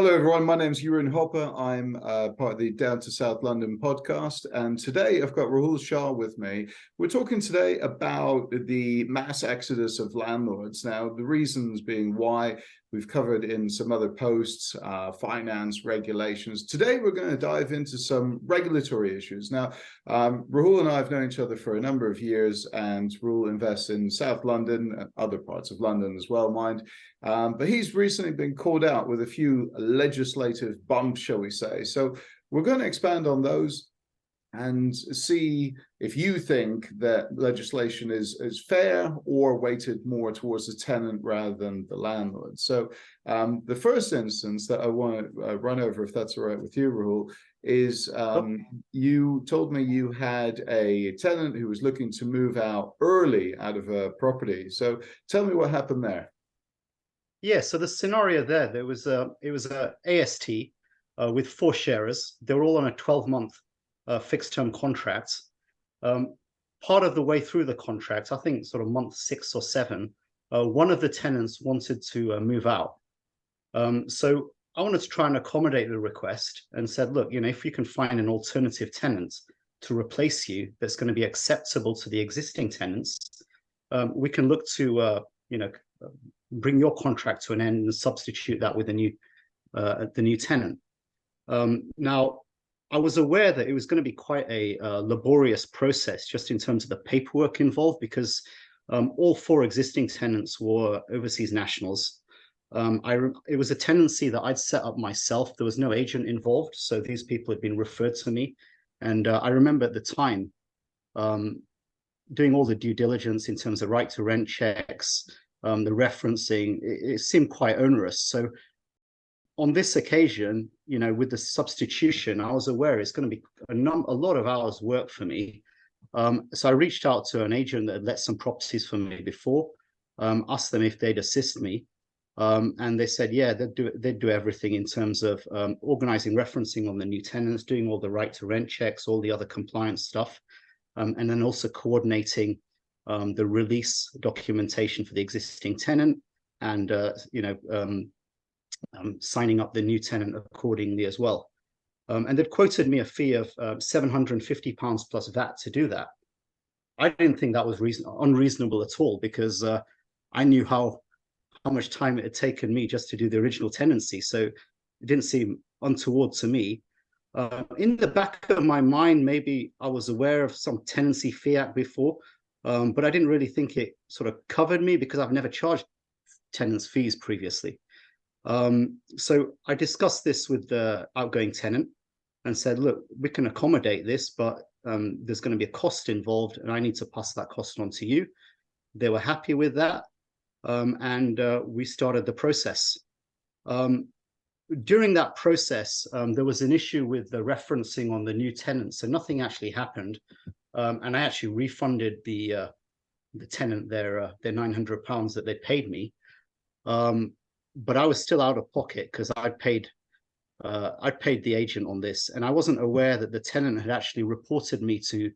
Hello, everyone. My name's Jeroen Hoppe. I'm part of the Down to South London podcast. And today I've got Rahul Shah with me. We're talking today about the mass exodus of landlords. Now, the reasons being why we've covered in some other posts, finance, regulations. Today, we're going to dive into some regulatory issues. Now, Rahul and I have known each other for a number of years, and Rahul invests in South London and other parts of London as well, mind. But he's recently been called out with a few legislative bumps, shall we say. So we're going to expand on those and see if you think that legislation is fair or weighted more towards the tenant rather than the landlord. So the first instance that I want to run over, if that's all right with you, Rahul, is you told me you had a tenant who was looking to move out early out of a property. So tell me what happened there. Yeah, so the scenario there was it was a AST with 4 sharers. They were all on a 12-month fixed term contract. Part of the way through the contract, I think sort of month 6 or 7, one of the tenants wanted to move out. So I wanted to try and accommodate the request and said, look, if you can find an alternative tenant to replace you that's going to be acceptable to the existing tenants, we can look to bring your contract to an end and substitute that with the new tenant. Now, I was aware that it was going to be quite a laborious process just in terms of the paperwork involved, because all 4 existing tenants were overseas nationals. It was a tenancy that I'd set up myself. There was no agent involved, so these people had been referred to me. And I remember at the time doing all the due diligence in terms of right to rent checks, the referencing. It seemed quite onerous. So on this occasion, with the substitution, I was aware it's going to be a lot of hours work for me. So I reached out to an agent that had let some properties for me before, asked them if they'd assist me. And they said, yeah, they'd do everything in terms of organizing referencing on the new tenants, doing all the right to rent checks, all the other compliance stuff, and then also coordinating the release documentation for the existing tenant and, signing up the new tenant accordingly as well. And they'd quoted me a fee of £750 plus VAT to do that. I didn't think that was unreasonable at all, because I knew how much time it had taken me just to do the original tenancy. So it didn't seem untoward to me. In the back of my mind, maybe I was aware of some tenancy fee act before, but I didn't really think it sort of covered me because I've never charged tenants fees previously. So I discussed this with the outgoing tenant and said, look, we can accommodate this, but there's going to be a cost involved and I need to pass that cost on to you. They were happy with that. And we started the process. During that process, there was an issue with the referencing on the new tenant, so nothing actually happened. And I actually refunded the tenant their £900 that they paid me. But I was still out of pocket because I'd paid the agent on this, and I wasn't aware that the tenant had actually reported me to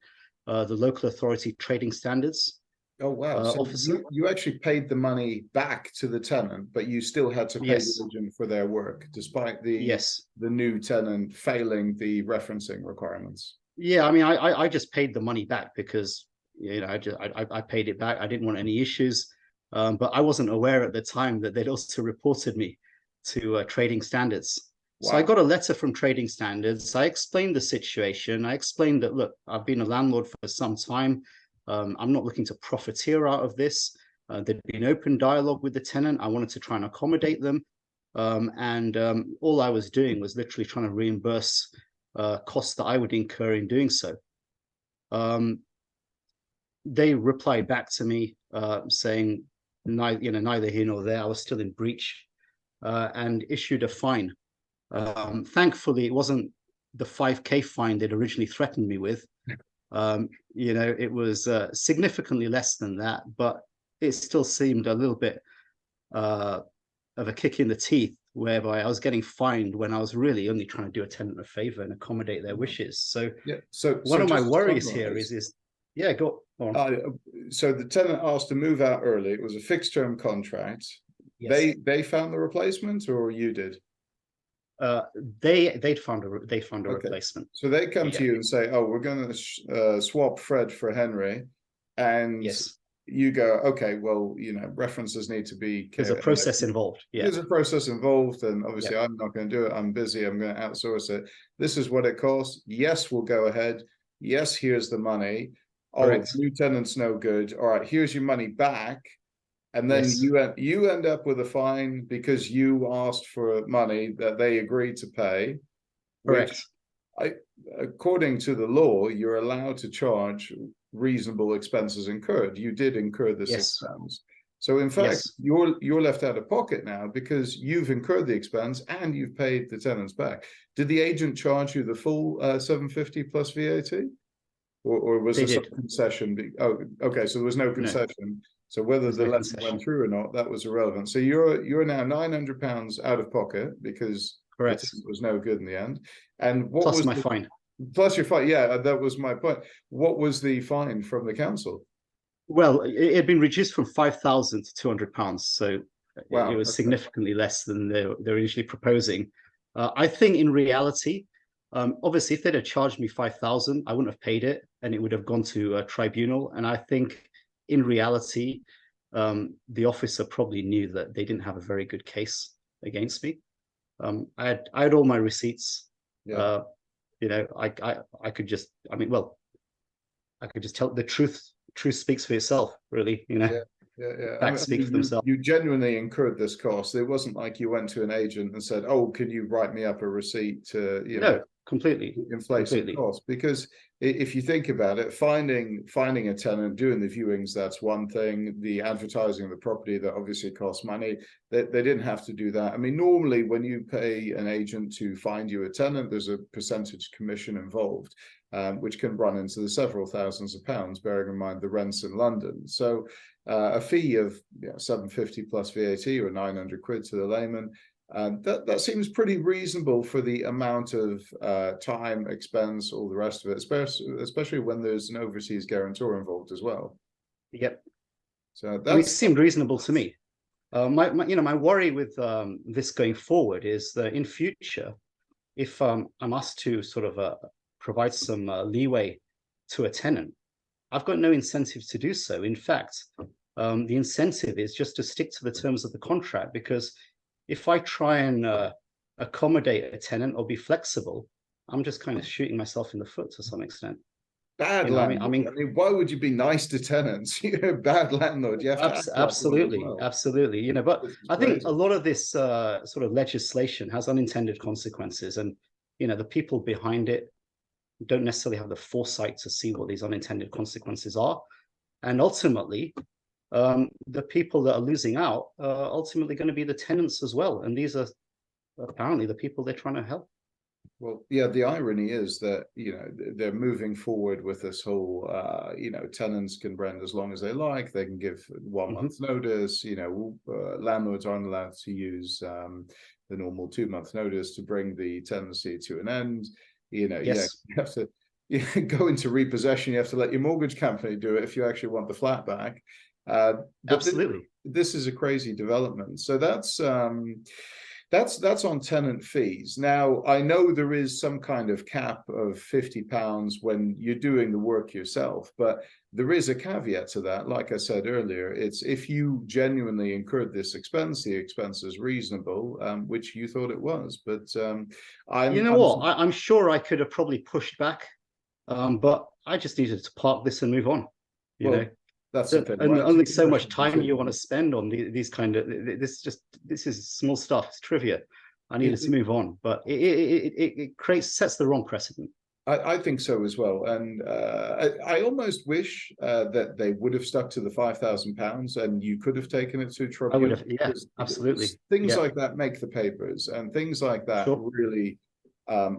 the local authority trading standards. Oh, wow. So you actually paid the money back to the tenant, but you still had to pay the agent for their work, despite the new tenant failing the referencing requirements. Yeah, I mean, I just paid the money back because, I paid it back. I didn't want any issues. But I wasn't aware at the time that they'd also reported me to trading standards. Wow. So I got a letter from trading standards. I explained the situation. I explained that, look, I've been a landlord for some time. I'm not looking to profiteer out of this. There'd been open dialogue with the tenant. I wanted to try and accommodate them. And all I was doing was literally trying to reimburse costs that I would incur in doing so. They replied back to me saying, neither here nor there. I was still in breach, and issued a fine. Thankfully, it wasn't the 5K fine they'd originally threatened me with. It was significantly less than that, but it still seemed a little bit of a kick in the teeth, whereby I was getting fined when I was really only trying to do a tenant a favor and accommodate their wishes. So, one of my worries here is go on. So the tenant asked to move out early. It was a fixed term contract. Yes. They found the replacement, or you did? they'd found a Okay. replacement. So they come to Yeah. you and say, "Oh, we're going to swap Fred for Henry," and Yes. you go, "Okay, well, references need to be." There's a process involved. Yeah. There's a process involved, and Yeah. obviously, I'm not going to do it. I'm busy. I'm going to outsource it. This is what it costs. Yes, we'll go ahead. Yes, here's the money. Oh, the Correct. new tenant's no good. All right, here's your money back. And then Yes. you end up with a fine because you asked for money that they agreed to pay, which Correct. according to the law, you're allowed to charge reasonable expenses incurred. You did incur this Yes. expense. So in fact, Yes. you're left out of pocket now because you've incurred the expense and you've paid the tenants back. Did the agent charge you the full 750 plus VAT? Or was They there some did. concession? Oh, okay, so there was no No, concession. So whether there's the no lesson went concession. through or not, that was irrelevant. So you're now £900 out of pocket because the Correct. tenant was no good in the end. And what Plus was my the fine. plus your fine? Yeah, that was my point. What was the fine from the council? Well, it had been reduced from 5,000 to £200, so it Wow. was Okay. significantly less than they're initially proposing. I think in reality, obviously, if they'd have charged me 5,000, I wouldn't have paid it, and it would have gone to a tribunal. And I think in reality, the officer probably knew that they didn't have a very good case against me. I had all my receipts. Yeah. I could just, well, I could just tell the truth. Truth speaks for itself, really. Yeah. Facts speak for themselves. You genuinely incurred this cost. It wasn't like you went to an agent and said, "Oh, can you write me up a receipt to, No, completely. inflate some costs?" Because if you think about it, finding a tenant, doing the viewings, that's one thing. The advertising of the property, that obviously costs money. They didn't have to do that. I mean, normally when you pay an agent to find you a tenant, there's a percentage commission involved, which can run into the several thousands of pounds, bearing in mind the rents in London. So a fee of 750 plus VAT or 900 quid to the layman, that seems pretty reasonable for the amount of time, expense, all the rest of it, especially when there's an overseas guarantor involved as well. Yep. So It seemed reasonable to me. My worry with this going forward is that in future, if I'm asked to sort of provide some leeway to a tenant, I've got no incentive to do so. In fact, the incentive is just to stick to the terms of the contract, because if I try and accommodate a tenant or be flexible, I'm just kind of shooting myself in the foot to some extent. Bad landlord. I mean, why would you be nice to tenants? Bad landlord. You have to act absolutely, like absolutely. But I think crazy. a lot of this sort of legislation has unintended consequences, and the people behind it don't necessarily have the foresight to see what these unintended consequences are, and ultimately, the people that are losing out are ultimately going to be the tenants as well, and these are apparently the people they're trying to help. Well, yeah, the irony is that, they're moving forward with this whole, tenants can rent as long as they like. They can give 1 month's notice. Landlords aren't allowed to use the normal 2 month notice to bring the tenancy to an end. Yes. You have to go into repossession. You have to let your mortgage company do it if you actually want the flat back. But Absolutely. this is a crazy development. So that's on tenant fees. Now, I know there is some kind of cap of £50 when you're doing the work yourself, but there is a caveat to that. Like I said earlier, it's if you genuinely incurred this expense, the expense is reasonable, which you thought it was. But I'm sure I could have probably pushed back, but I just needed to park this and move on. That's the thing. And Right? only so much time you want to spend on these kind of this is small stuff. It's trivia. I needed to move on, but it sets the wrong precedent. I think so as well, and I almost wish that they would have stuck to the £5,000, and you could have taken it to tribunal. I would have, yeah, absolutely. Things like that make the papers, and things like that really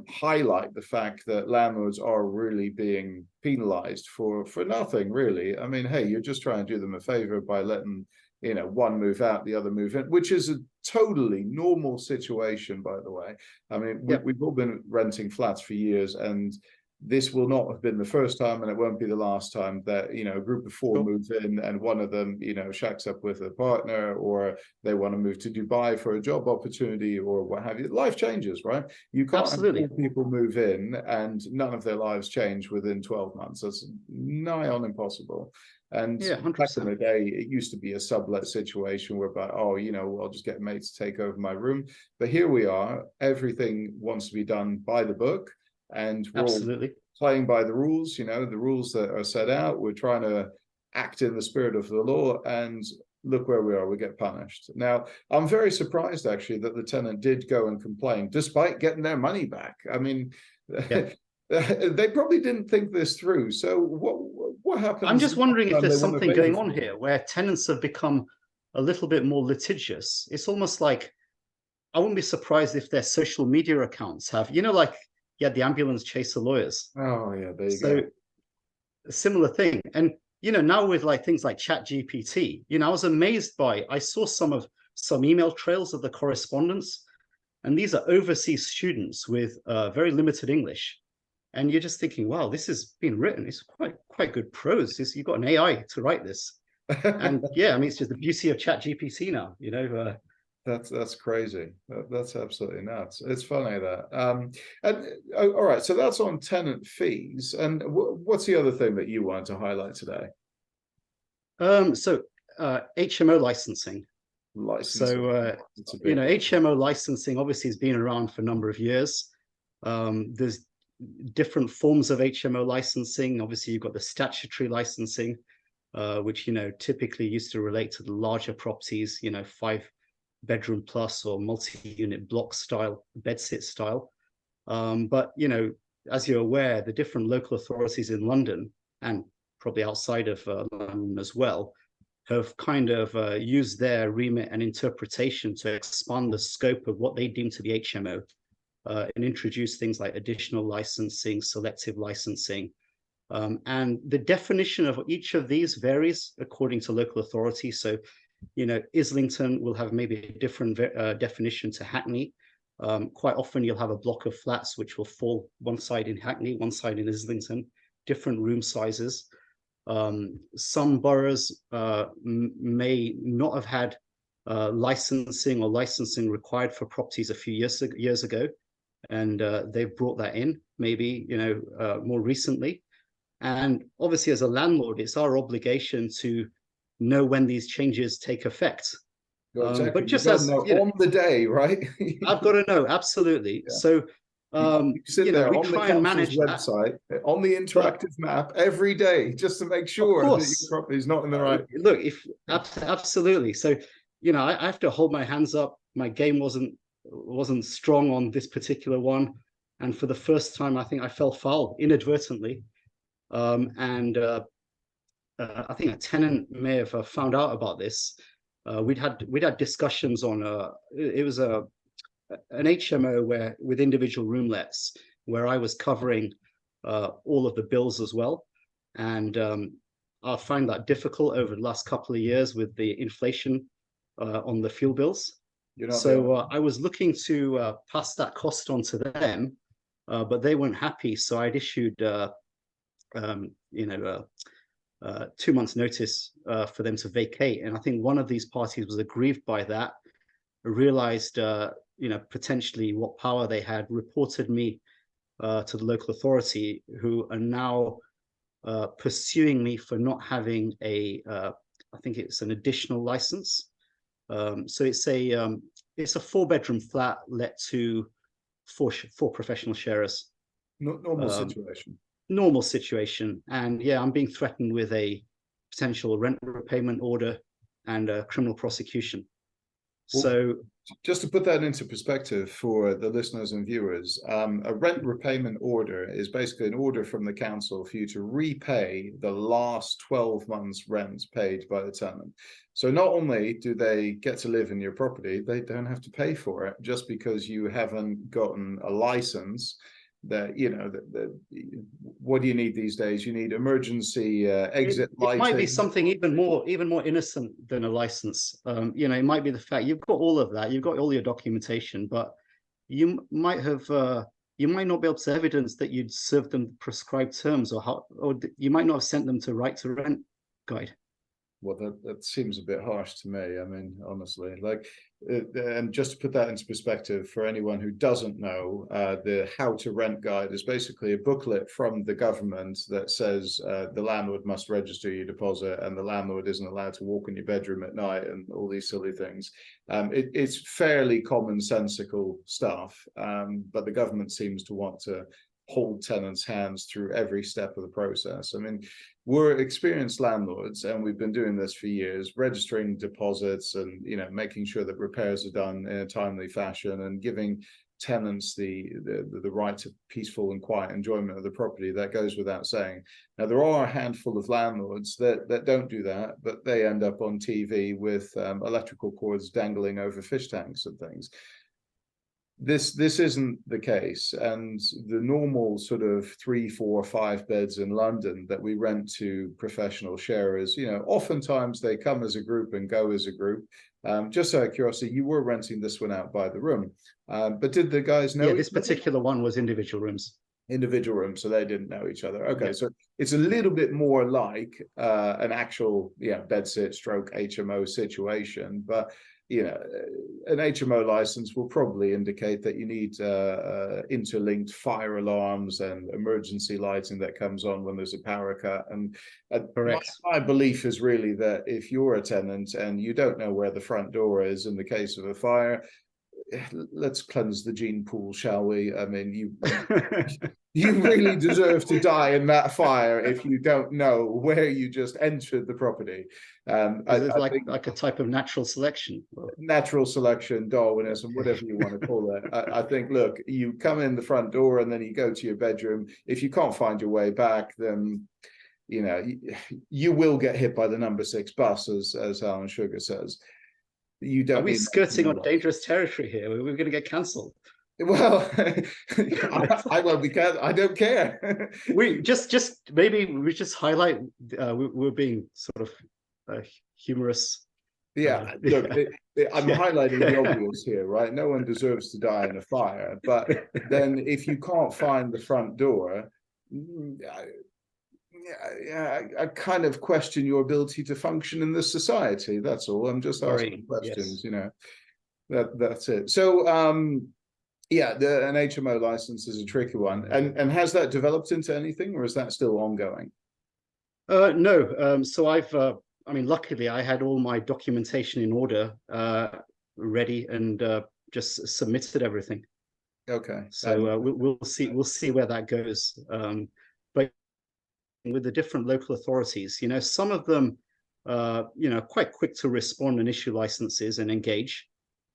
highlight the fact that landlords are really being penalized for nothing, really. I mean, hey, you're just trying to do them a favor by letting one move out, the other move in, which is a totally normal situation, by the way. I mean, we've all been renting flats for years, and this will not have been the first time, and it won't be the last time that, you know, a group of four move in and one of them, you know, shacks up with a partner, or they want to move to Dubai for a job opportunity or what have you. Life changes, right? You can't have four people move in and none of their lives change within 12 months. That's nigh on impossible. And back in the day, it used to be a sublet situation whereby, oh, you know, I'll just get mates to take over my room. But here we are, everything wants to be done by the book, and we're all playing by the rules, you know, the rules that are set out. We're trying to act in the spirit of the law, and look where we are, we get punished. Now, I'm very surprised actually that the tenant did go and complain despite getting their money back. I mean, they probably didn't think this through. So what happens? I'm just wondering if there's something going on here where tenants have become a little bit more litigious. It's almost like, I wouldn't be surprised if their social media accounts have, you know, like you had the ambulance chaser lawyers. Oh yeah, there you go. A similar thing. And you know, now with like things like ChatGPT, you know, I was amazed I saw some email trails of the correspondence, and these are overseas students with very limited English. And you're just thinking, wow, this has been written. It's quite good prose. You've got an AI to write this. And yeah, I mean, it's just the beauty of ChatGPT now, you know. That's crazy. That's absolutely nuts. It's funny that. And all right, so that's on tenant fees. And what's the other thing that you wanted to highlight today? So HMO licensing. So you know, HMO licensing obviously has been around for a number of years. There's different forms of HMO licensing. Obviously, you've got the statutory licensing, which, you know, typically used to relate to the larger properties, you know, 5-bedroom plus or multi-unit block style, bedsit style. But, you know, as you're aware, the different local authorities in London and probably outside of London as well have kind of used their remit and interpretation to expand the scope of what they deem to be HMO. And introduce things like additional licensing, selective licensing. And the definition of each of these varies according to local authority. So, you know, Islington will have maybe a different definition to Hackney. Quite often you'll have a block of flats which will fall one side in Hackney, one side in Islington, different room sizes. Some boroughs may not have had licensing or licensing required for properties a few years ago. And they've brought that in maybe, you know, more recently. And obviously as a landlord, it's our obligation to know when these changes take effect. Exactly. But just as know, on the day, right? I've got to know, absolutely. Yeah. So you sit there on the council's website, on the interactive map every day, just to make sure that your property is not in the right. Look, absolutely. So, you know, I have to hold my hands up. My game wasn't strong on this particular one, and for the first time I think I fell foul inadvertently, and I think a tenant may have found out about this. We'd had discussions on it was an HMO where with individual roomlets where I was covering all of the bills as well, and I find that difficult over the last couple of years with the inflation on the fuel bills. So I was looking to pass that cost on to them, but they weren't happy. So I'd issued, you know, 2 months notice for them to vacate. And I think one of these parties was aggrieved by that, realized, you know, potentially what power they had, reported me to the local authority, who are now pursuing me for not having I think it's an additional license. So it's a 4-bedroom flat let to four professional sharers. Normal situation. Normal situation, and yeah, I'm being threatened with a potential rent repayment order and a criminal prosecution. Well, so, just to put that into perspective for the listeners and viewers, a rent repayment order is basically an order from the council for you to repay the last 12 months rent paid by the tenant. So not only do they get to live in your property, they don't have to pay for it just because you haven't gotten a license. That, you know, what do you need these days? You need emergency exit lighting. It might be something even more innocent than a license. You know, it might be the fact you've got all of that, you've got all your documentation, but you might have you might not be able to evidence that you'd served them prescribed terms, or you might not have sent them to right to rent guide. Well, that seems a bit harsh to me. I mean, honestly, like, and just to put that into perspective for anyone who doesn't know, the How to Rent Guide is basically a booklet from the government that says the landlord must register your deposit and the landlord isn't allowed to walk in your bedroom at night and all these silly things. It's fairly commonsensical stuff, but the government seems to want to hold tenants' hands through every step of the process. I mean, we're experienced landlords and we've been doing this for years, registering deposits and, you know, making sure that repairs are done in a timely fashion and giving tenants the right to peaceful and quiet enjoyment of the property. That goes without saying. Now, there are a handful of landlords that don't do that, but they end up on TV with electrical cords dangling over fish tanks and things. This isn't the case, and the normal sort of 3, 4, 5 beds in London that we rent to professional sharers, you know, oftentimes they come as a group and go as a group. Just out of curiosity, you were renting this one out by the room, but did the guys know? Yeah, this particular one was individual rooms. Individual rooms, so they didn't know each other. Okay, Yeah. so it's a little bit more like an actual, yeah, bedsit stroke HMO situation, but you know, an HMO license will probably indicate that you need interlinked fire alarms and emergency lighting that comes on when there's a power cut. And my belief is really that if you're a tenant and you don't know where the front door is in the case of a fire, let's cleanse the gene pool, shall we? I mean, you really deserve to die in that fire if you don't know where you just entered the property. It's like a type of natural selection. Natural selection, Darwinism, whatever you want to call it. I think, look, you come in the front door and then you go to your bedroom. If you can't find your way back, then you know you will get hit by the number 6 bus, as Alan Sugar says. You don't. Are we skirting on dangerous territory here? We're going to get cancelled. Well, I won't be. I don't care. We maybe we just highlight we're being sort of humorous. Yeah, look, I'm highlighting the obvious here, right? No one deserves to die in a fire, but then if you can't find the front door, I kind of question your ability to function in this society. That's all. I'm just asking questions, yes. You know. That's it. So, yeah, an HMO license is a tricky one. And has that developed into anything, or is that still ongoing? No. So I mean, luckily, I had all my documentation in order, ready, and just submitted everything. Okay. So we'll see where that goes. But with the different local authorities, you know, some of them, you know, quite quick to respond and issue licenses and engage.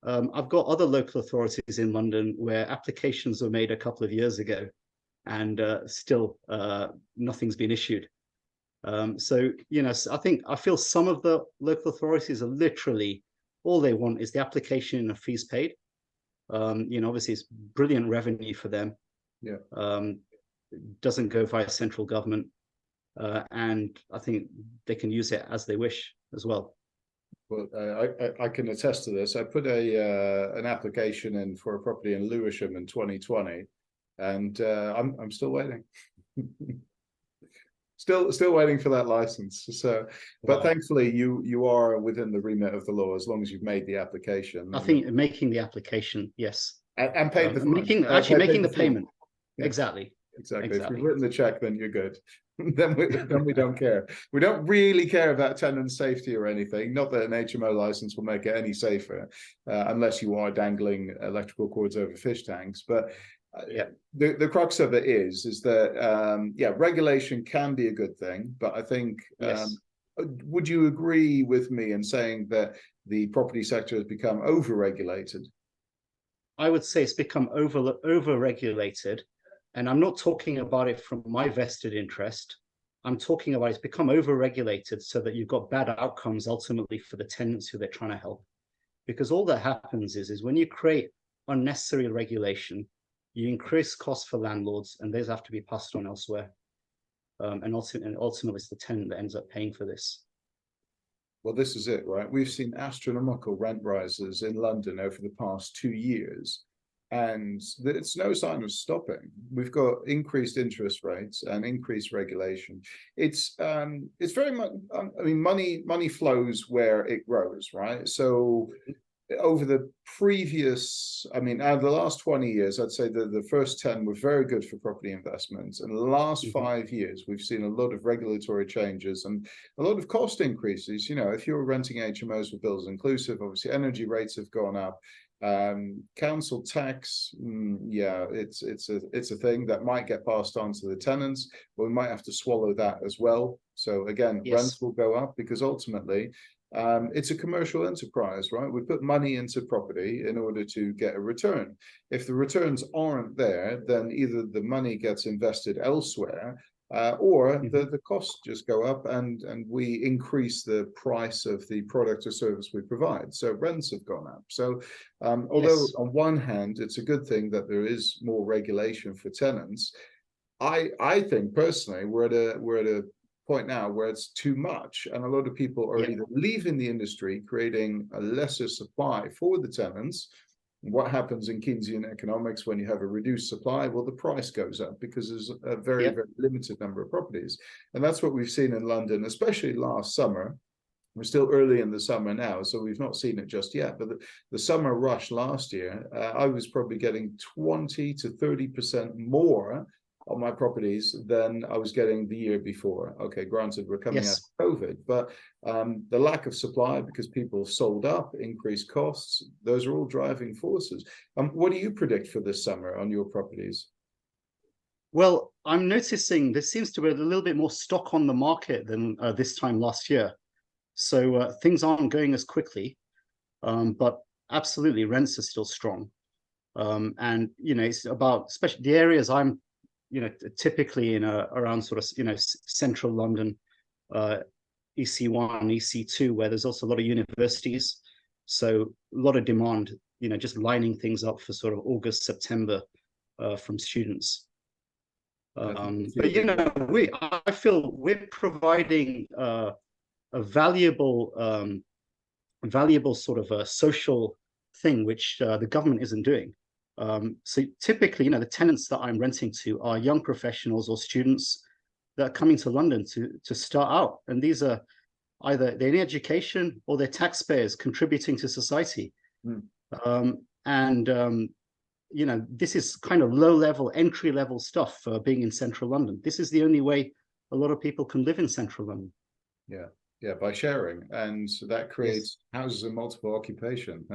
I've got other local authorities in London where applications were made a couple of years ago, and still nothing's been issued. So, you know, I feel some of the local authorities are literally all they want is the application and the fees paid. You know, obviously it's brilliant revenue for them. Yeah. Doesn't go via central government. And I think they can use it as they wish as well. Well, I can attest to this. I put an application in for a property in Lewisham in 2020, and I'm still waiting. Still waiting for that license. So, but wow. Thankfully, you are within the remit of the law as long as you've made the application. I think making the application, yes, and paid the fine. making the payment. Yeah. Exactly. If you've written the check, then you're good. then we don't care. We don't really care about tenant safety or anything. Not that an HMO license will make it any safer, unless you are dangling electrical cords over fish tanks. But yeah, the crux of it is that yeah, regulation can be a good thing, but I think yes. Would you agree with me in saying that the property sector has become over-regulated? I would say it's become over-regulated. And I'm not talking about it from my vested interest. I'm talking about it's become over-regulated so that you've got bad outcomes ultimately for the tenants who they're trying to help. Because all that happens is when you create unnecessary regulation, you increase costs for landlords, and those have to be passed on elsewhere. And ultimately, it's the tenant that ends up paying for this. Well, this is it, right? We've seen astronomical rent rises in London over the past 2 years. and it's no sign of stopping. We've got increased interest rates and increased regulation. It's very much, I mean, money flows where it grows, right? So over the previous, I mean, out of the last 20 years, I'd say that the first 10 were very good for property investments. And the last 5 years, we've seen a lot of regulatory changes and a lot of cost increases. You know, if you're renting HMOs with bills inclusive, obviously energy rates have gone up. Council tax, yeah, it's a thing that might get passed on to the tenants, but we might have to swallow that as well. So again, rents will go up because ultimately it's a commercial enterprise, right? We put money into property in order to get a return. If the returns aren't there, then either the money gets invested elsewhere, or the costs just go up and we increase the price of the product or service we provide. So rents have gone up. So although on one hand, it's a good thing that there is more regulation for tenants, I think personally we're at a point now where it's too much, and a lot of people are either leaving the industry, creating a lesser supply for the tenants. What happens in Keynesian economics when you have a reduced supply? Well, the price goes up because there's a very, very limited number of properties. And that's what we've seen in London, especially last summer. We're still early in the summer now, so we've not seen it just yet. But the summer rush last year, I was probably getting 20 to 30% more on my properties than I was getting the year before. Okay, granted, we're coming out of COVID, but the lack of supply because people sold up, increased costs, those are all driving forces. What do you predict for this summer on your properties? Well, I'm noticing there seems to be a little bit more stock on the market than this time last year. So things aren't going as quickly, but absolutely rents are still strong. And, you know, it's about, especially the areas I'm, you know, typically in around sort of, you know, central London, EC1, EC2, where there's also a lot of universities. So a lot of demand, you know, just lining things up for sort of August, September from students. But, you know, I feel we're providing a valuable sort of a social thing, which the government isn't doing. So typically, you know, the tenants that I'm renting to are young professionals or students that are coming to London to start out. And these are either they're in education or they're taxpayers contributing to society. You know, this is kind of low-level, entry-level stuff for being in central London. This is the only way a lot of people can live in central London. Yeah, by sharing, and that creates houses of multiple occupation,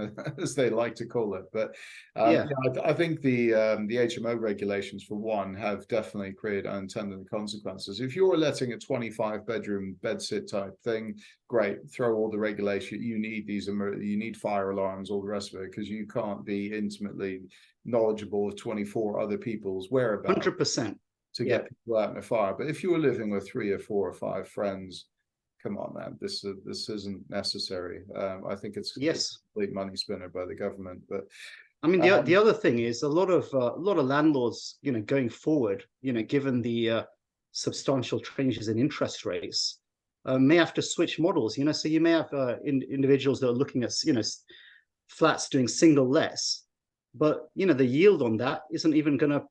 as they like to call it. But I think the HMO regulations, for one, have definitely created unintended consequences. If you're letting a 25-bedroom bedsit type thing, great, throw all the regulation. You need you need fire alarms, all the rest of it, because you can't be intimately knowledgeable of 24 other people's whereabouts. 100%. To get people out in a fire. But if you were living with 3 or 4 or 5 friends, come on, man, this isn't necessary. I think it's a complete money spinner by the government. But I mean, the other thing is a lot of landlords, you know, going forward, you know, given the substantial changes in interest rates, may have to switch models. You know, so you may have individuals that are looking at, you know, flats doing single lets, but you know, the yield on that isn't even going to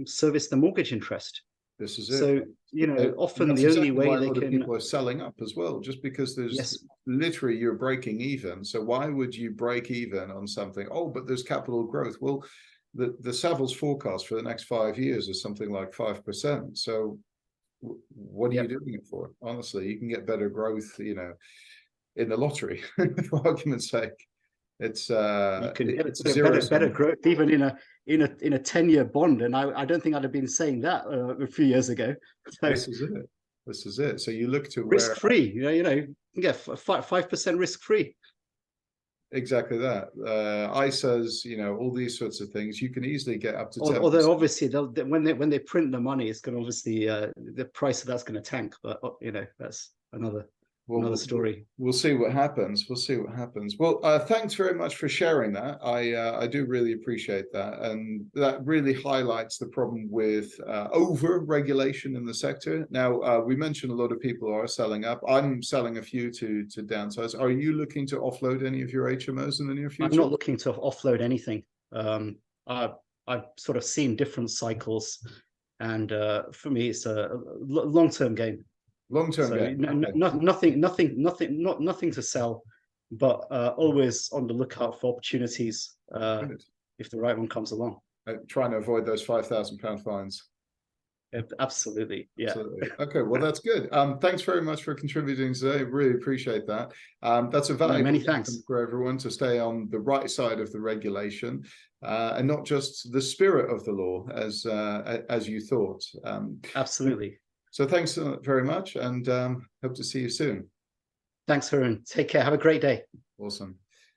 service the mortgage interest. This is it. So, you know, often the only way they can... people are selling up as well, just because there's literally you're breaking even. So why would you break even on something? Oh, but there's capital growth. Well, the Savills forecast for the next 5 years is something like 5%. So what are you doing it for? Honestly, you can get better growth, you know, in the lottery, for argument's sake. It's you can get better growth even in a 10-year bond, and I don't think I'd have been saying that a few years ago. So, this is it. So you look to risk free. You know, you can get 5% risk free. Exactly that. ISAs, you know, all these sorts of things, you can easily get up to 10%. Although obviously when they print the money, it's going to obviously the price of that's going to tank. But you know, that's another story. We'll see what happens. Well, thanks very much for sharing that. I do really appreciate that, and that really highlights the problem with over regulation in the sector. Now, we mentioned a lot of people are selling up. I'm selling a few to downsize. Are you looking to offload any of your HMOs in the near future? I'm not looking to offload anything. I've sort of seen different cycles, and for me, it's a long-term game. Long-term So game. Okay. nothing to sell, but always on the lookout for opportunities Good. if the right one comes along. Trying to avoid those £5,000 fines. Absolutely, yeah. Absolutely. Okay, well, that's good. Thanks very much for contributing today. Really appreciate that. That's a valuable many lesson thanks for everyone to stay on the right side of the regulation, and not just the spirit of the law as you thought. Absolutely. So thanks very much, and hope to see you soon. Thanks, Jeroen. Take care. Have a great day. Awesome.